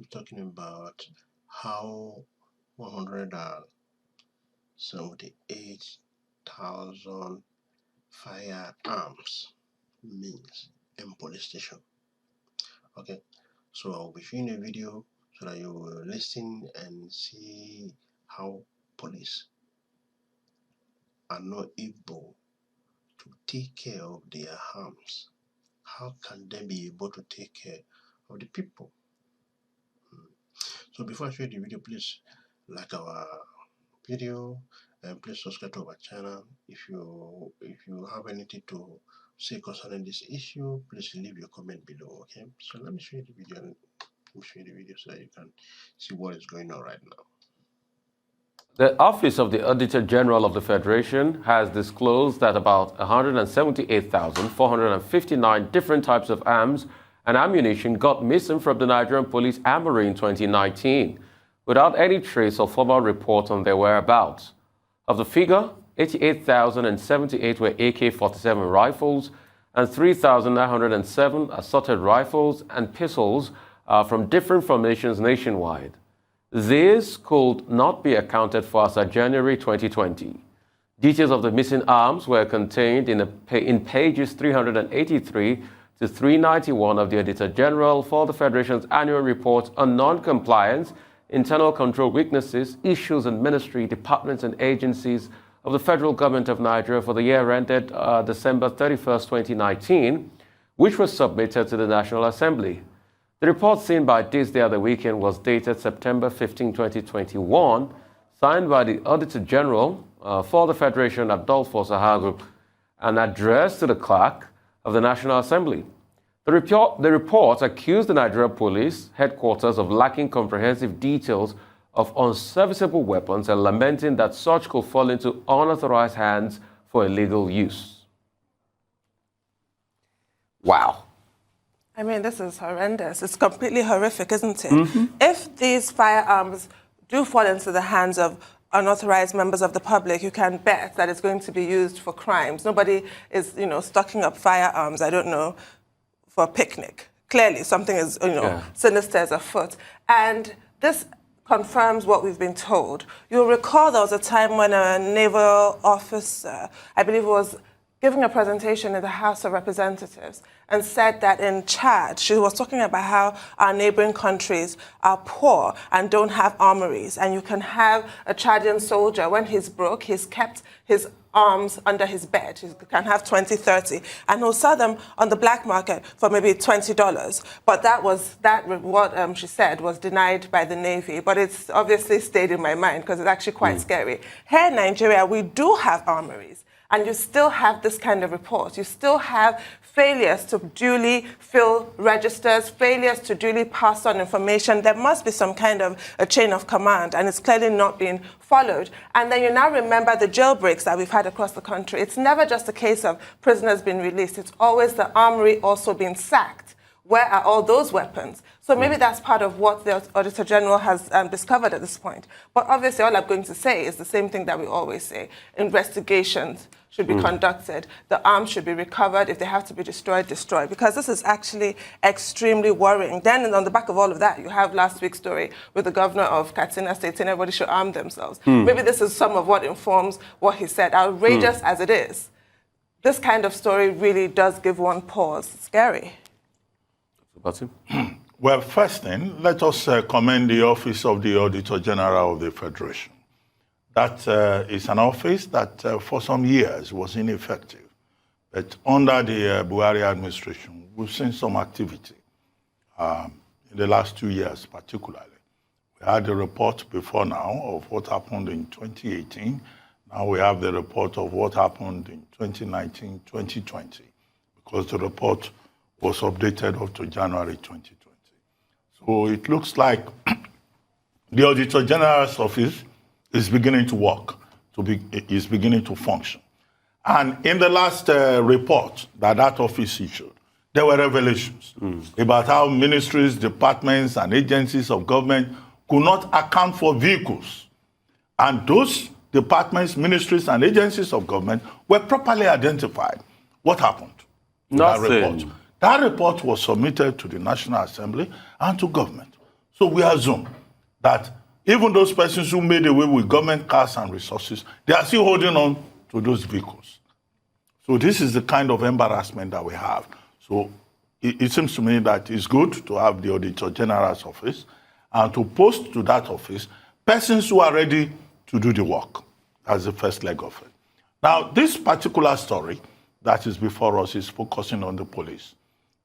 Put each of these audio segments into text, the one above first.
be talking about how 178,000 firearms means in police station. Okay, so I'll be showing a video so that you will listen and see how police are not able to take care of their arms. How can they be able to take care of the people? So before I show you the video, please like our video and please subscribe to our channel. If you have anything to say concerning this issue, please leave your comment below. Okay, so let me show you the video and let me show you the video so that you can see what is going on right now. The Office of the Auditor General of the Federation has disclosed that about 178,459 different types of arms and ammunition got missing from the Nigerian police armory in 2019, without any trace or formal report on their whereabouts. Of the figure, 88,078 were AK-47 rifles and 3,907 assorted rifles and pistols from different formations nationwide. These could not be accounted for as of January 2020. Details of the missing arms were contained in pages 383 to 391 of the Auditor General for the Federation's annual report on non-compliance, internal control weaknesses, issues in ministry, departments and agencies of the Federal Government of Nigeria for the year ended December 31st, 2019, which was submitted to the National Assembly. The report seen by this day of the weekend was dated September 15, 2021, signed by the Auditor General for the Federation Adolfo Sahagu, and addressed to the Clerk of the National Assembly. The report accused the Nigeria Police Headquarters of lacking comprehensive details of unserviceable weapons and lamenting that such could fall into unauthorized hands for illegal use. Wow. I mean, this is horrendous. It's completely horrific, isn't it? Mm-hmm. If these firearms do fall into the hands of unauthorized members of the public, you can bet that it's going to be used for crimes. Nobody is, stocking up firearms, I don't know, for a picnic. Clearly, something is, sinister is afoot. And this confirms what we've been told. You'll recall there was a time when a naval officer, I believe it was giving a presentation in the House of Representatives, and said that in Chad, she was talking about how our neighboring countries are poor and don't have armories. And you can have a Chadian soldier, when he's broke, he's kept his arms under his bed. He can have 20, 30, and he'll sell them on the black market for maybe $20. But what she said was denied by the Navy. But it's obviously stayed in my mind because it's actually quite scary. Here in Nigeria, we do have armories. And you still have this kind of report. You still have failures to duly fill registers, failures to duly pass on information. There must be some kind of a chain of command, and it's clearly not being followed. And then you now remember the jailbreaks that we've had across the country. It's never just a case of prisoners being released. It's always the armory also being sacked. Where are all those weapons? So maybe that's part of what the Auditor General has discovered at this point. But obviously, all I'm going to say is the same thing that we always say. Investigations should be conducted. The arms should be recovered. If they have to be destroyed, destroyed. Because this is actually extremely worrying. Then on the back of all of that, you have last week's story with the governor of Katsina State saying everybody should arm themselves. Maybe this is some of what informs what he said. Outrageous as it is, this kind of story really does give one pause. It's scary. Well, first thing, let us commend the Office of the Auditor General of the Federation. That is an office that for some years was ineffective. But under the Buhari administration, we've seen some activity in the last 2 years particularly. We had a report before now of what happened in 2018. Now we have the report of what happened in 2019, 2020, because the report was updated up to January 2020. So it looks like the Auditor General's office is beginning to work, is beginning to function. And in the last report that office issued, there were revelations about how ministries, departments, and agencies of government could not account for vehicles. And those departments, ministries, and agencies of government were properly identified. What happened to that report? That report was submitted to the National Assembly and to government. So we assume that even those persons who made away with government cars and resources, they are still holding on to those vehicles. So this is the kind of embarrassment that we have. So it seems to me that it's good to have the Auditor General's office and to post to that office persons who are ready to do the work. That's the first leg of it. Now, this particular story that is before us is focusing on the police.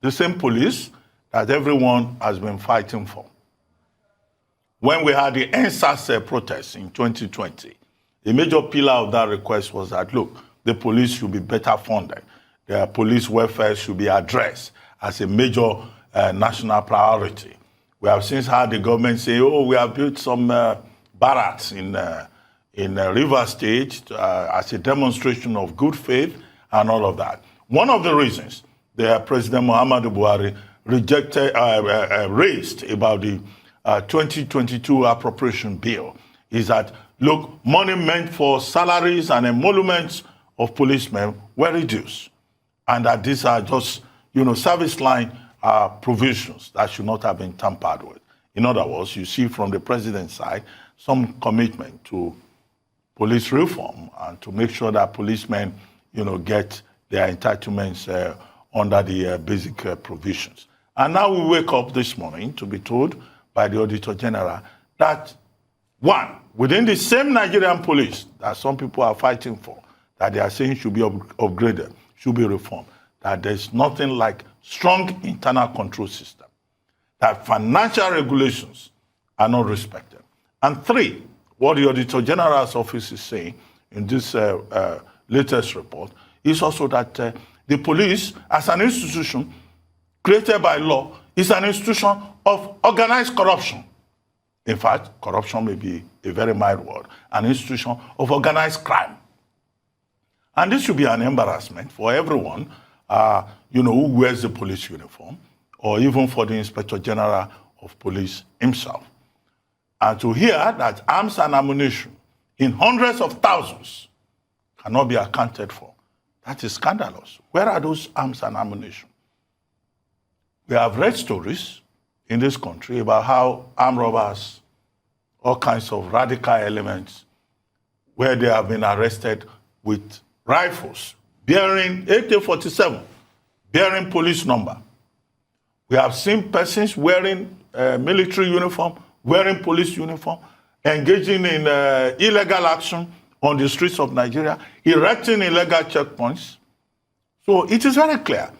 The same police that everyone has been fighting for. When we had the NSAS protest in 2020, a major pillar of that request was that, look, the police should be better funded. Their police welfare should be addressed as a major national priority. We have since had the government say, oh, we have built some barracks in River State as a demonstration of good faith and all of that. One of the reasons the President Muhammadu Buhari raised about the 2022 appropriation bill is that, look, money meant for salaries and emoluments of policemen were reduced, and that these are just, service line provisions that should not have been tampered with. In other words, you see from the president's side some commitment to police reform and to make sure that policemen, get their entitlements under the basic provisions. And now we wake up this morning to be told by the Auditor General that, one, within the same Nigerian police that some people are fighting for, that they are saying should be upgraded, should be reformed, that there's nothing like strong internal control system, that financial regulations are not respected. And three, what the Auditor General's office is saying in this latest report is also that the police, as an institution created by law, is an institution of organized corruption. In fact, corruption may be a very mild word, an institution of organized crime. And this should be an embarrassment for everyone, who wears the police uniform, or even for the Inspector General of Police himself. And to hear that arms and ammunition in hundreds of thousands cannot be accounted for, that is scandalous. Where are those arms and ammunition? We have read stories in this country about how armed robbers, all kinds of radical elements, where they have been arrested with rifles bearing AK-47, bearing police number. We have seen persons wearing military uniform, wearing police uniform, engaging in illegal action on the streets of Nigeria, erecting illegal checkpoints. So it is very clear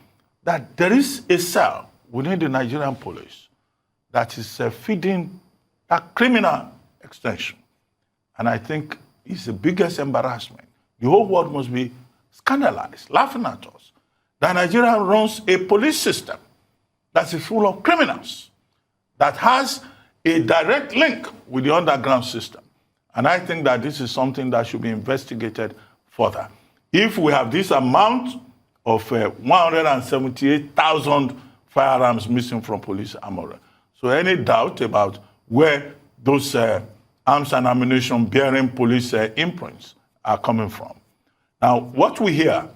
that there is a cell within the Nigerian police that is feeding that criminal extension. And I think it's the biggest embarrassment. The whole world must be scandalized, laughing at us, that Nigeria runs a police system that is full of criminals, that has a direct link with the underground system. And I think that this is something that should be investigated further. If we have this amount of 178,000 firearms missing from police armory, so any doubt about where those arms and ammunition bearing police imprints are coming from. Now, what we hear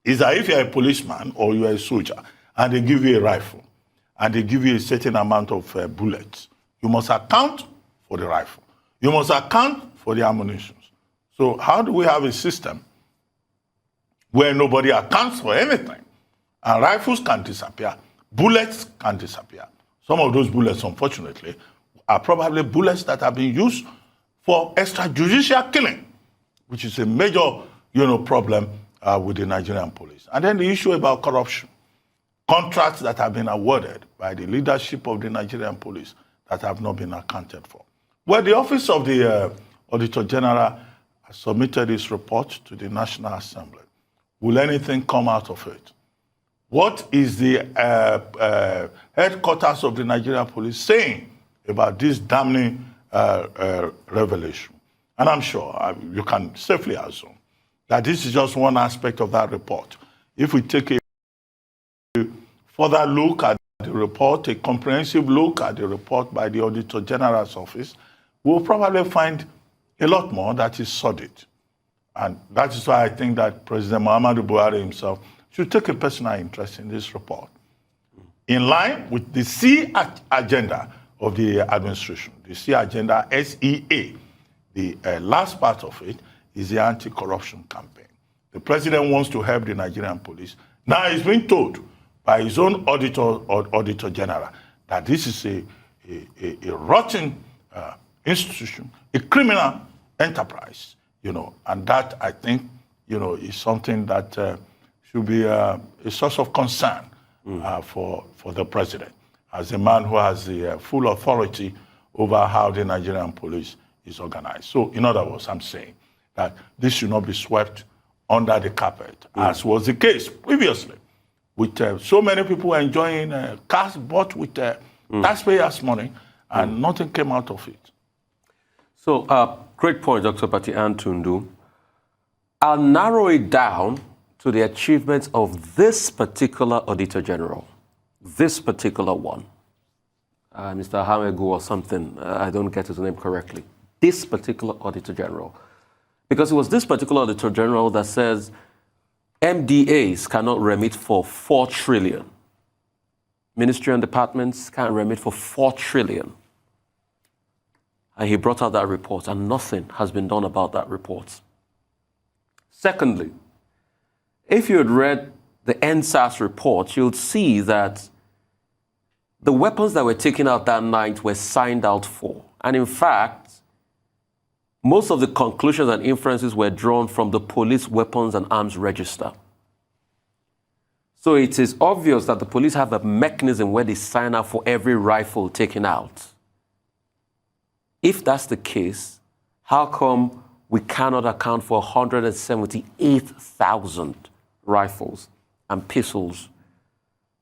is that if you're a policeman or you're a soldier and they give you a rifle and they give you a certain amount of bullets, you must account for the rifle. You must account for the ammunition. So how do we have a system where nobody accounts for anything? And rifles can disappear, bullets can disappear. Some of those bullets, unfortunately, are probably bullets that have been used for extrajudicial killing, which is a major, problem with the Nigerian police. And then the issue about corruption. Contracts that have been awarded by the leadership of the Nigerian police that have not been accounted for. Well, the Office of the Auditor General has submitted its report to the National Assembly. Will anything come out of it? What is the headquarters of the Nigerian police saying about this damning revelation? And I'm sure you can safely assume that this is just one aspect of that report. If we take a further look at the report, a comprehensive look at the report by the Auditor General's office, we'll probably find a lot more that is sordid. And that is why I think that President Muhammadu Buhari himself should take a personal interest in this report. In line with the C agenda of the administration. The C agenda, SEA, the last part of it is the anti-corruption campaign. The president wants to help the Nigerian police. Now he's been told by his own auditor general that this is a rotten institution, a criminal enterprise, and that I think, is something that should be a source of concern for the president, as a man who has the full authority over how the Nigerian police is organized. So, in other words, I'm saying that this should not be swept under the carpet, as was the case previously, with so many people enjoying cars bought with taxpayers' money, and nothing came out of it. So, great point, Dr. Pati Antundu. I'll narrow it down to the achievements of this particular Auditor General, this particular one. Mr. Hamegu or something, I don't get his name correctly. This particular Auditor General. Because it was this particular Auditor General that says MDAs cannot remit for 4 trillion. Ministry and departments can't remit for 4 trillion. And he brought out that report, and nothing has been done about that report. Secondly, if you had read the NSAS report, you'll see that the weapons that were taken out that night were signed out for. And in fact, most of the conclusions and inferences were drawn from the police weapons and arms register. So it is obvious that the police have a mechanism where they sign out for every rifle taken out. If that's the case, how come we cannot account for 178,000 rifles and pistols?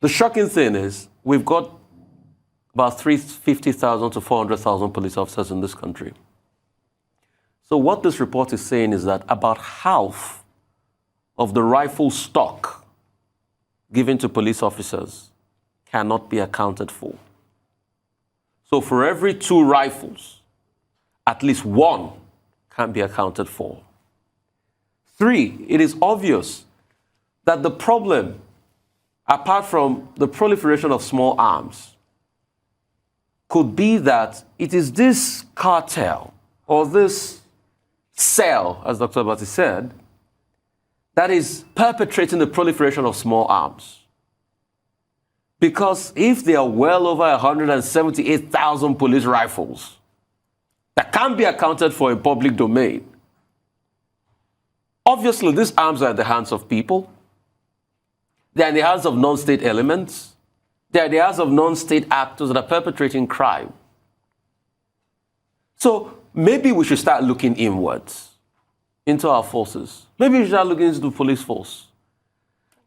The shocking thing is we've got about 350,000 to 400,000 police officers in this country. So what this report is saying is that about half of the rifle stock given to police officers cannot be accounted for. So for every 2 rifles, at least 1 can be accounted for. 3, it is obvious that the problem, apart from the proliferation of small arms, could be that it is this cartel or this cell, as Dr. Abati said, that is perpetrating the proliferation of small arms. Because if there are well over 178,000 police rifles that can't be accounted for in public domain, obviously these arms are in the hands of people. They are in the hands of non-state elements. They are in the hands of non-state actors that are perpetrating crime. So maybe we should start looking inwards into our forces. Maybe we should start looking into the police force.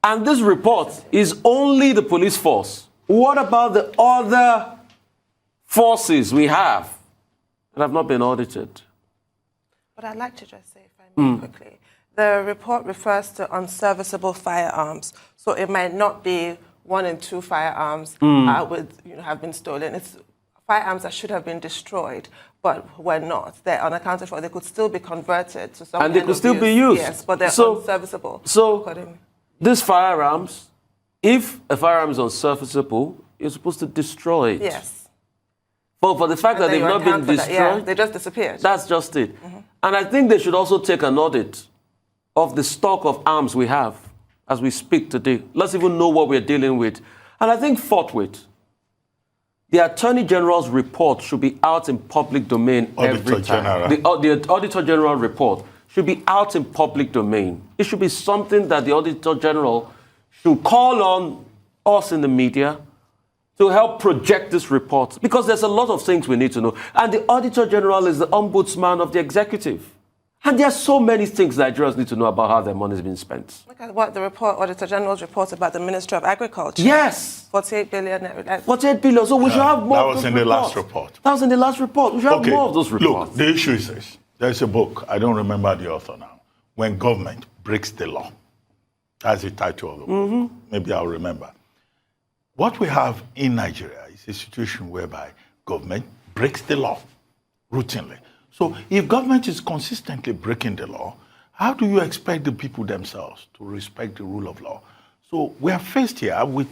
And this report is only the police force. What about the other forces we have that have not been audited? But I'd like to just say, if I may quickly, the report refers to unserviceable firearms. So it might not be 1 and 2 firearms have been stolen. It's firearms that should have been destroyed, but were not. They're unaccounted for. They could still be converted to some and they could still be used. Yes, but they're unserviceable. So these firearms, if a firearm is unserviceable, you're supposed to destroy it. Yes. But for the fact that they've not been destroyed, they just disappeared. That's just it. And I think they should also take an audit of the stock of arms we have as we speak today. Let's even know what we're dealing with. And I think forthwith, the Attorney General's report should be out in public domain every time. The Auditor General report should be out in public domain. It should be something that the Auditor General should call on us in the media to help project this report, because there's a lot of things we need to know. And the Auditor General is the ombudsman of the executive. And there are so many things Nigerians need to know about how their money is being spent. Look at what the Auditor General's report about the Ministry of Agriculture. Yes. 48 billion. 48 billion. So we should have more of those reports. That was in the last report. That was in the last report. We should have more of those reports. Look, the issue is this. There's a book. I don't remember the author now. When Government Breaks the Law. That's the title of the book. Maybe I'll remember. What we have in Nigeria is a situation whereby government breaks the law routinely. So if government is consistently breaking the law, how do you expect the people themselves to respect the rule of law? So we are faced here with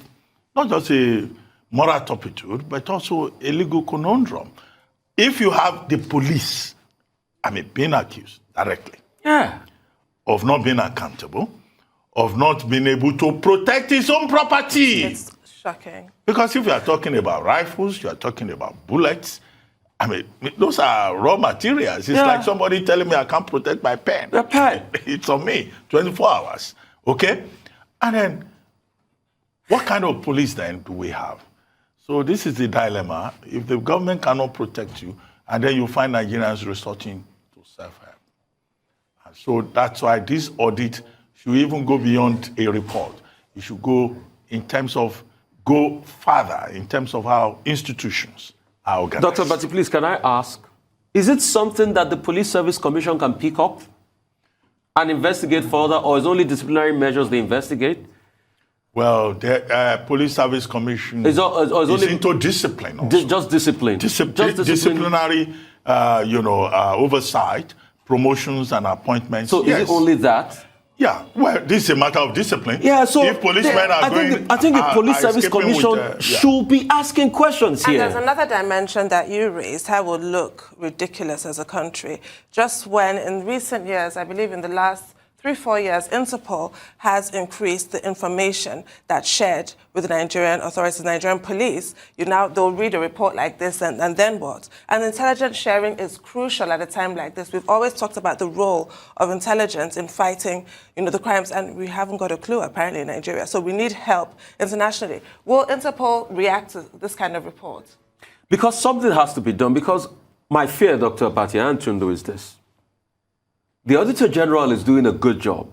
not just a moral turpitude, but also a legal conundrum. If you have the police, being accused directly of not being accountable, of not being able to protect his own property. It's shocking. Because if you are talking about rifles, you are talking about bullets, those are raw materials. It's like somebody telling me I can't protect my pen. The pen. It's on me, 24 hours, okay? And then, what kind of police then do we have? So this is the dilemma. If the government cannot protect you, and then you find Nigerians resorting to self-help. And so that's why this audit should even go beyond a report. It should go go further in terms of how institutions are organized. Dr. Bati, please, can I ask, is it something that the Police Service Commission can pick up and investigate further, or is only disciplinary measures they investigate? Well, the Police Service Commission is into discipline also. Just discipline. Disciplinary, oversight, promotions and appointments. So is it only that? Yeah, well, this is a matter of discipline. Yeah, so if policemen I think the Police Service Commission should be asking questions here. And there's another dimension that you raised, how we'll look ridiculous as a country. Just when in recent years, I believe in the last 3-4 years, Interpol has increased the information that's shared with the Nigerian authorities, Nigerian police. They'll read a report like this and then what? And intelligence sharing is crucial at a time like this. We've always talked about the role of intelligence in fighting, the crimes, and we haven't got a clue apparently in Nigeria. So we need help internationally. Will Interpol react to this kind of report? Because something has to be done. Because my fear, Dr. Bati Antundu, is this. The Auditor General is doing a good job.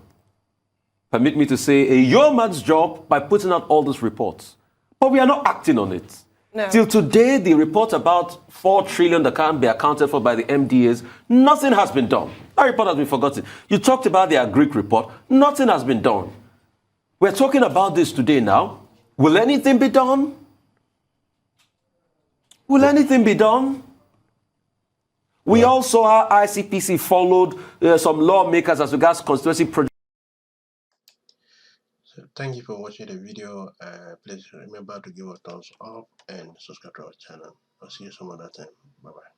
Permit me to say, a yeoman's job by putting out all these reports. But we are not acting on it. No. Till today, the report about 4 trillion that can't be accounted for by the MDAs, nothing has been done. That report has been forgotten. You talked about the Greek report. Nothing has been done. We're talking about this today now. Will anything be done? Will anything be done? We also, our ICPC followed some lawmakers as regards constituency projects. So thank you for watching the video. Please remember to give a thumbs up and subscribe to our channel. I'll see you some other time. Bye-bye.